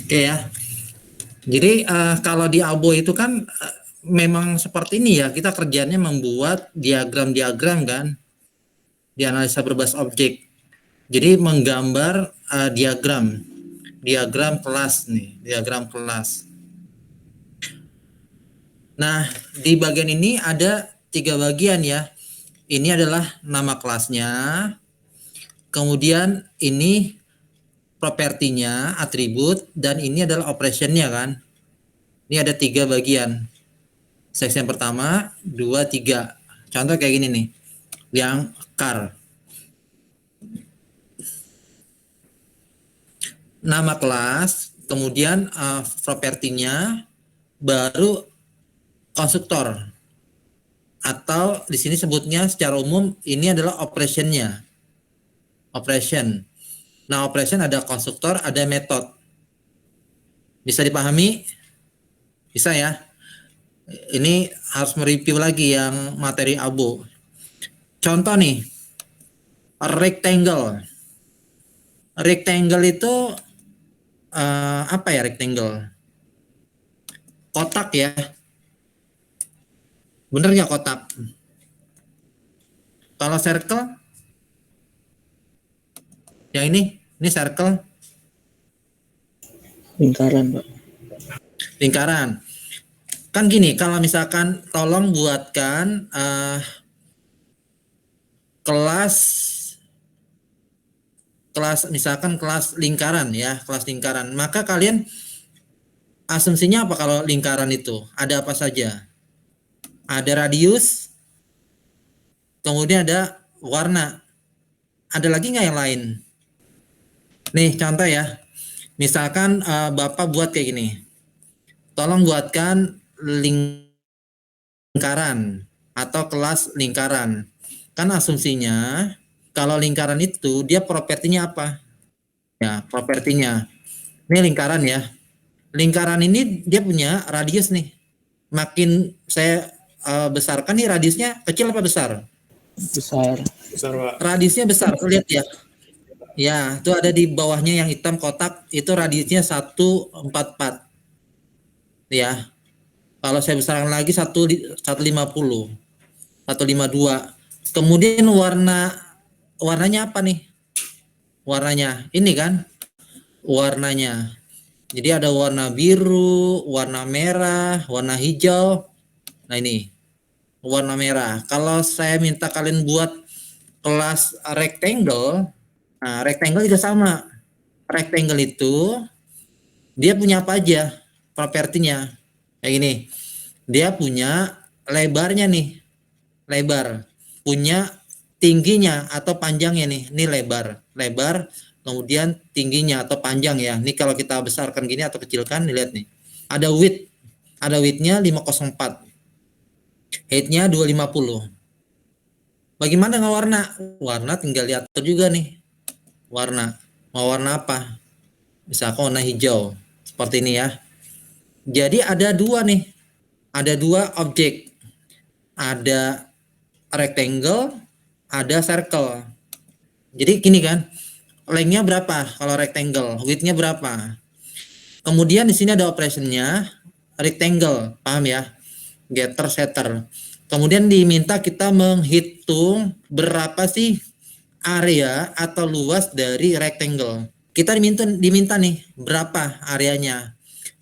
Oke ya. Jadi kalau di Abo itu kan memang seperti ini ya, kita kerjanya membuat diagram-diagram kan, di analisa berbasis objek. Jadi menggambar diagram kelas nih, diagram kelas. Nah, di bagian ini ada 3 bagian ya. Ini adalah nama kelasnya, kemudian ini propertinya, atribut, dan ini adalah operationnya kan. Ini ada 3 bagian. Section pertama, 2, 3. Contoh kayak gini nih, yang car. Nama kelas, kemudian propertinya, baru konstruktor. Atau di sini sebutnya secara umum ini adalah operationnya. Operation. Nah, operation ada konstruktor, ada metode. Bisa dipahami? Bisa ya? Ini harus mereview lagi yang materi Abo. Contoh nih, rectangle. Rectangle itu apa ya rectangle? Kotak ya. Bener nggak kotak? Kalau circle? Yang ini circle. Lingkaran, Pak. Lingkaran. Kan gini, kalau misalkan tolong buatkan kelas misalkan kelas lingkaran ya, kelas lingkaran. Maka kalian asumsinya apa kalau lingkaran itu? Ada apa saja? Ada radius, kemudian ada warna. Ada lagi nggak yang lain? Nih contoh ya. Misalkan Bapak buat kayak gini. Tolong buatkan lingkaran atau kelas lingkaran. Kan asumsinya kalau lingkaran itu dia propertinya apa? Ya, propertinya. Ini lingkaran ya. Lingkaran ini dia punya radius nih. Makin saya besarkan nih radiusnya kecil apa besar? Besar. Besar, Pak. Radiusnya besar, lihat ya. Ya, itu ada di bawahnya yang hitam kotak, itu radiusnya 144. Ya. Kalau saya besarkan lagi 150, 152. Kemudian warnanya apa nih? Warnanya ini kan warnanya. Jadi ada warna biru, warna merah, warna hijau. Nah ini warna merah. Kalau saya minta kalian buat kelas rectangle, nah rectangle juga sama. Rectangle itu dia punya apa aja propertinya? Kayak gini. Dia punya lebarnya nih. Lebar. Punya tingginya atau panjangnya nih. Ini lebar. Lebar, kemudian tingginya atau panjang ya. Ini kalau kita besarkan gini atau kecilkan, lihat nih. Ada width. Ada width-nya 504. Height-nya 250. Bagaimana dengan warna? Warna tinggal diatur juga nih. Warna. Mau warna apa? Misalkan warna hijau. Seperti ini ya. Jadi ada dua nih. Ada dua objek. Ada rectangle, ada circle. Jadi gini kan. Length-nya berapa kalau rectangle? Width-nya berapa? Kemudian di sini ada operationnya rectangle. Paham ya? Getter, setter. Kemudian diminta kita menghitung berapa sih area atau luas dari rectangle. Kita diminta nih berapa areanya.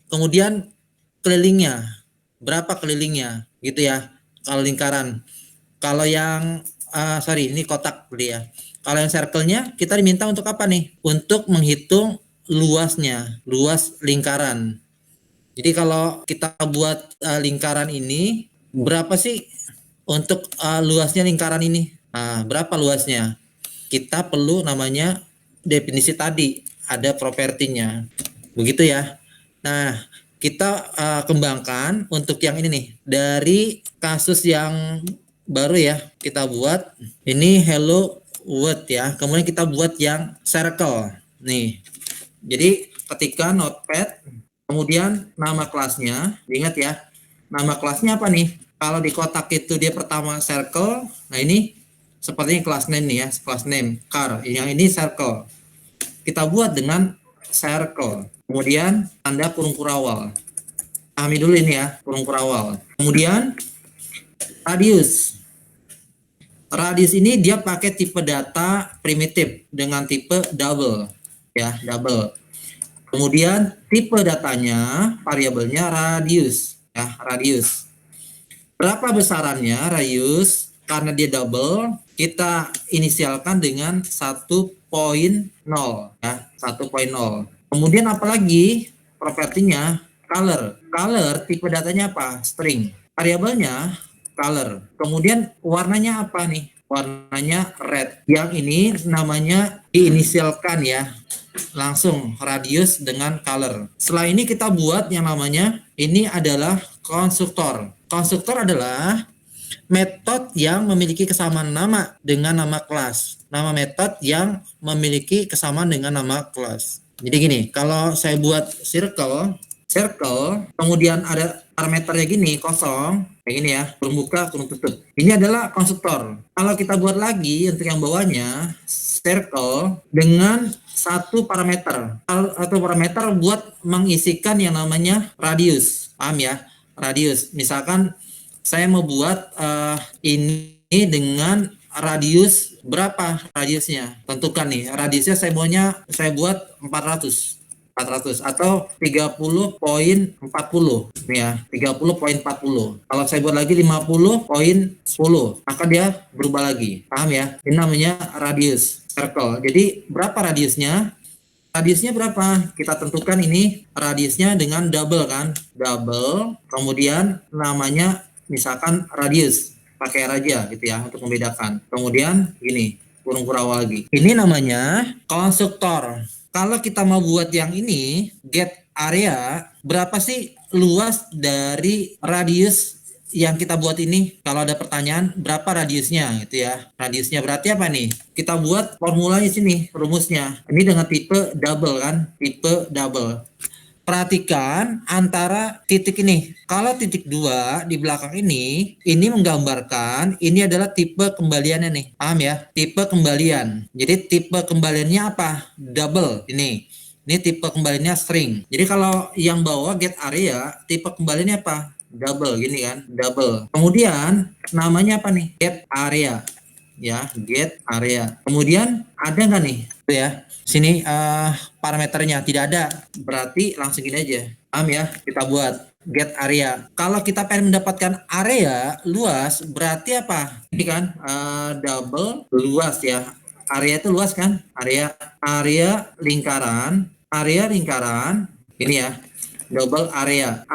Kemudian kelilingnya, berapa kelilingnya gitu ya. Kalau lingkaran. Kalau yang ini kotak ya. Kalau yang circle-nya kita diminta untuk apa nih? Untuk menghitung luasnya, luas lingkaran. Jadi kalau kita buat lingkaran ini, berapa sih untuk luasnya lingkaran ini? Nah, berapa luasnya? Kita perlu namanya definisi tadi, ada propertinya. Begitu ya. Nah, kita kembangkan untuk yang ini nih. Dari kasus yang baru ya, kita buat. Ini hello world ya. Kemudian kita buat yang circle. Nih. Jadi ketika notepad, kemudian nama kelasnya, ingat ya, nama kelasnya apa nih? Kalau di kotak itu dia pertama circle, nah ini sepertinya kelas name nih ya, kelas name, car, yang ini circle. Kita buat dengan circle. kemudian tanda kurung kurawal. Pahami dulu ini ya, kurung kurawal. Kemudian radius. Radius ini dia pakai tipe data primitif dengan tipe double, ya, double. Kemudian tipe datanya, variabelnya radius, ya, radius. Berapa besarannya radius? Karena dia double, kita inisialkan dengan 1.0, ya, 1.0. Kemudian apalagi propertinya color. Color tipe datanya apa? String. Variabelnya color. Kemudian warnanya apa nih? Warnanya red. Yang ini namanya diinisialkan ya. Langsung radius dengan color. Setelah ini kita buat yang namanya ini adalah konstruktor. Konstruktor adalah metode yang memiliki kesamaan nama dengan nama kelas. Nama metode yang memiliki kesamaan dengan nama kelas. Jadi gini, kalau saya buat circle, kemudian ada parameternya gini, kosong, kayak gini ya, kurung buka, kurung tutup. Ini adalah konstruktor. Kalau kita buat lagi untuk yang bawahnya, circle dengan satu parameter. Satu parameter buat mengisikan yang namanya radius. Paham ya? Radius. Misalkan saya mau buat ini dengan radius berapa radiusnya, tentukan nih radiusnya saya buat 400 atau 30.40 nih ya, 30.40. Kalau saya buat lagi 50.10 maka dia berubah lagi. Paham ya? Ini namanya radius circle. Jadi berapa radiusnya? Radiusnya berapa? Kita tentukan ini radiusnya dengan double kan, double, kemudian namanya misalkan radius, pakai R aja gitu ya untuk membedakan. Kemudian gini, kurung kurawal lagi. Ini namanya konstruktor. Kalau kita mau buat yang ini, get area, berapa sih luas dari radius yang kita buat ini? Kalau ada pertanyaan, berapa radiusnya gitu ya. Radiusnya berarti apa nih? Kita buat formulanya sini, rumusnya. Ini dengan tipe double kan, tipe double. Perhatikan antara titik ini. Kalau titik 2 di belakang ini menggambarkan ini adalah tipe kembaliannya nih. Paham ya? Tipe kembalian. Jadi tipe kembaliannya apa? Double ini. Ini tipe kembaliannya string. Jadi kalau yang bawah get area, tipe kembaliannya apa? Double gini kan, double. Kemudian namanya apa nih? Get area. Ya, get area. Kemudian ada nggak nih? Tuh ya. Sini parameternya tidak ada, berarti langsung gini aja. Paham ya? Kita buat get area. Kalau kita pengen mendapatkan area luas, berarti apa? Ini kan double luas ya. Area itu luas kan? Area lingkaran, ini ya. Double area.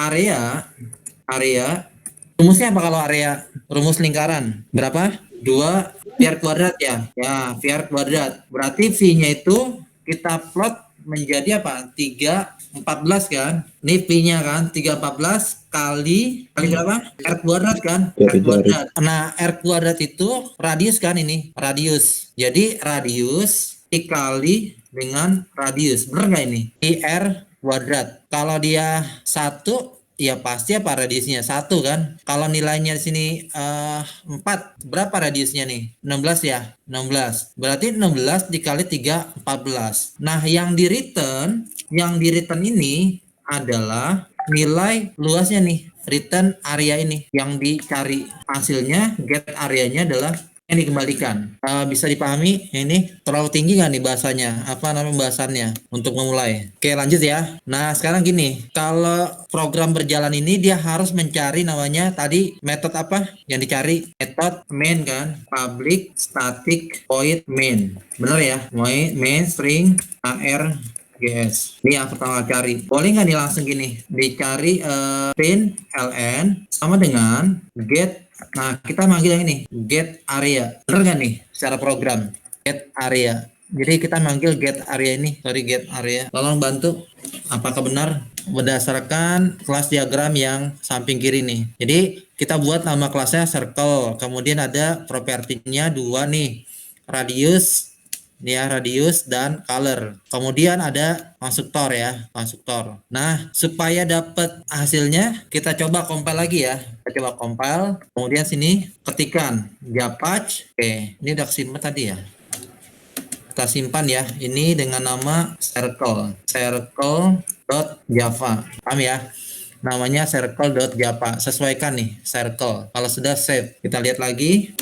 Rumusnya apa kalau area? Rumus lingkaran berapa? 2 VR kuadrat ya. Ya, VR kuadrat. Berarti V-nya itu kita plot menjadi apa? 314 kan? Ini V-nya kan 314 kali berapa? R kuadrat kan? R kuadrat. Nah, R kuadrat itu radius kan ini? Radius. Jadi radius dikali dengan radius. Benar nggak ini? IR kuadrat. Kalau dia 1, ya pasti apa radiusnya 1 kan. Kalau nilainya di sini 4, berapa radiusnya nih? 16 ya, 16. Berarti 16 dikali 3, 14. Nah, yang di return ini adalah nilai luasnya nih, return area ini yang dicari. Hasilnya get areanya adalah yang dikembalikan. Bisa dipahami? Ini terlalu tinggi nggak nih bahasanya? Apa nama pembahasannya untuk memulai? Oke, lanjut ya. Nah, sekarang gini, kalau program berjalan ini dia harus mencari namanya tadi metode apa yang dicari? Metode main kan? Public static void main. Bener ya? Main string ARGS. Ini yang pertama cari. Boleh nggak nih langsung gini? Dicari print ln sama dengan get. Nah, kita manggil yang ini get area. Bener nggak nih secara program? Get area. Jadi kita manggil get area ini. Sorry, get area. Tolong bantu apakah benar berdasarkan kelas diagram yang samping kiri nih. Jadi kita buat nama kelasnya circle. Kemudian ada propertinya 2 nih. Radius. Ini ya, radius dan color. Kemudian ada konstruktor ya, konstruktor. Nah, supaya dapat hasilnya kita coba compile lagi ya. Kita coba compile. Kemudian sini ketikkan Japach. Oke, ini udah simpan tadi ya. Kita simpan ya. Ini dengan nama circle. circle.java. Paham ya? Namanya circle.java. Sesuaikan nih circle. Kalau sudah save, kita lihat lagi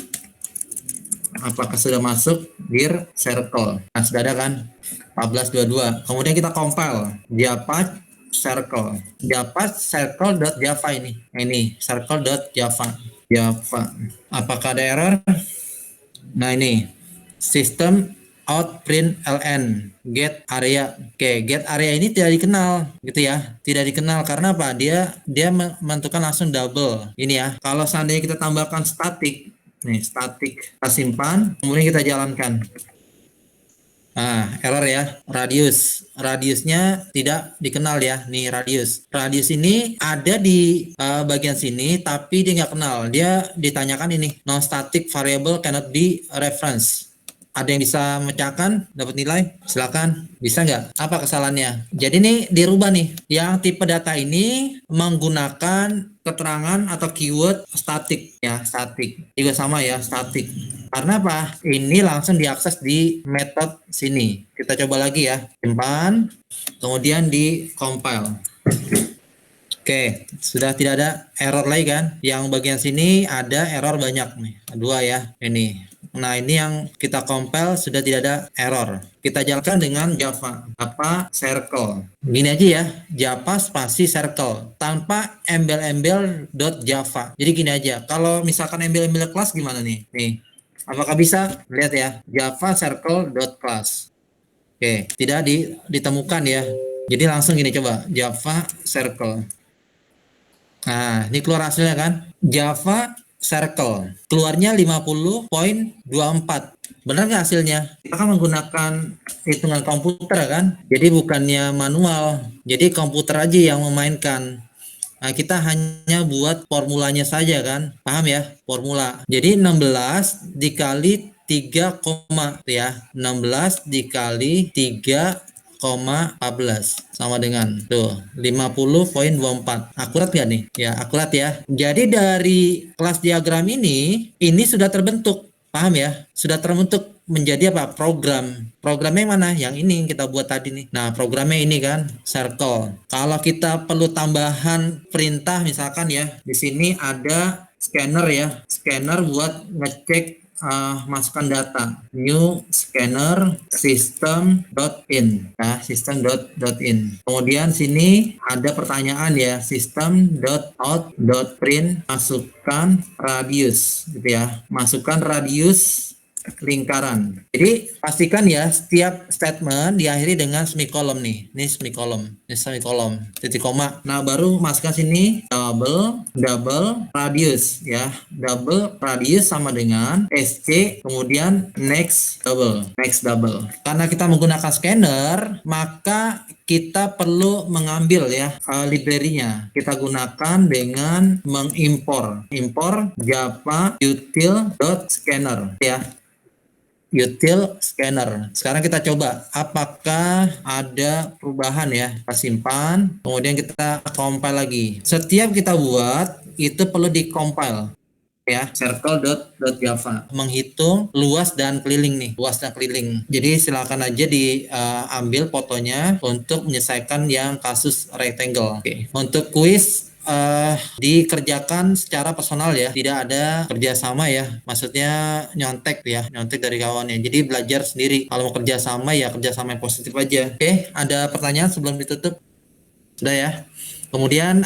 apakah sudah masuk dir circle. Nah, sudah ada kan? 1422. Kemudian kita compile java circle.java ini. Ini circle.java. Java. Apakah ada error? Nah, ini sistem out print ln get area. Oke, get area ini tidak dikenal gitu ya. Tidak dikenal karena apa? Dia menentukan langsung double. Ini ya. Kalau seandainya kita tambahkan static, nih static kita simpan, kemudian kita jalankan. Nah, error ya. Radiusnya tidak dikenal ya. Nih radius ini ada di bagian sini tapi dia nggak kenal. Dia ditanyakan ini non static variable cannot be reference. Ada yang bisa memecahkan, dapat nilai? Silakan. Bisa nggak? Apa kesalahannya? Jadi ini dirubah nih. Yang tipe data ini menggunakan keterangan atau keyword static ya, static. Juga sama ya, static. Karena apa? Ini langsung diakses di method sini. Kita coba lagi ya. Simpan, kemudian di compile. Oke, sudah tidak ada error lagi kan? Yang bagian sini ada error banyak nih. Dua ya, ini. Nah, ini yang kita compile sudah tidak ada error. Kita jalankan dengan Java circle. Gini aja ya, Java spasi circle tanpa embel-embel.java. Jadi gini aja, kalau misalkan embel-embel kelas gimana nih? Nih, apakah bisa? Lihat ya, Java circle.class. Oke, tidak ditemukan ya. Jadi langsung gini coba, Java circle. Nah, ini keluar hasilnya kan? Java circle. Keluarnya 50.24. Benar nggak hasilnya? Kita kan menggunakan hitungan komputer kan? Jadi bukannya manual. Jadi komputer aja yang memainkan. Nah, kita hanya buat formulanya saja kan? Paham ya? Formula. Jadi 16 dikali 3, ya. 16 dikali 3,14 sama dengan tuh 50.24. Akurat gak nih? Ya, akurat ya. Jadi dari kelas diagram ini sudah terbentuk. Paham ya? Sudah terbentuk menjadi apa? Program. Programnya yang mana? Yang ini yang kita buat tadi nih. Nah, programnya ini kan circle. Kalau kita perlu tambahan perintah misalkan ya, di sini ada scanner ya. Scanner buat ngecek masukkan data, new scanner system.in ya, system.in. Kemudian sini ada pertanyaan ya, system.out.print masukkan radius gitu ya, masukkan radius lingkaran. Jadi pastikan ya setiap statement diakhiri dengan semikolom nih. Ini semikolom, titik koma. Nah, baru masukkan sini double radius ya. Double radius sama dengan SC, kemudian next double. Karena kita menggunakan scanner, maka kita perlu mengambil ya library-nya. Kita gunakan dengan mengimpor Java util.scanner ya. Util scanner. Sekarang kita coba apakah ada perubahan ya. Kita simpan, kemudian kita compile lagi. Setiap kita buat itu perlu di-compile ya, circle.java. Menghitung luas dan keliling nih, Jadi silakan aja diambil fotonya untuk menyelesaikan yang kasus rectangle. Oke. Untuk kuis dikerjakan secara personal ya, tidak ada kerjasama ya, maksudnya nyontek dari kawannya. Jadi belajar sendiri. Kalau mau kerjasama ya kerjasama yang positif aja. Oke, ada pertanyaan sebelum ditutup? Sudah ya. Kemudian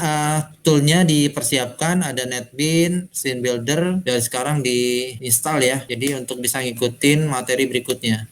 toolnya dipersiapkan, ada NetBeans, Scene Builder dari sekarang diinstal ya. Jadi untuk bisa ngikutin materi berikutnya.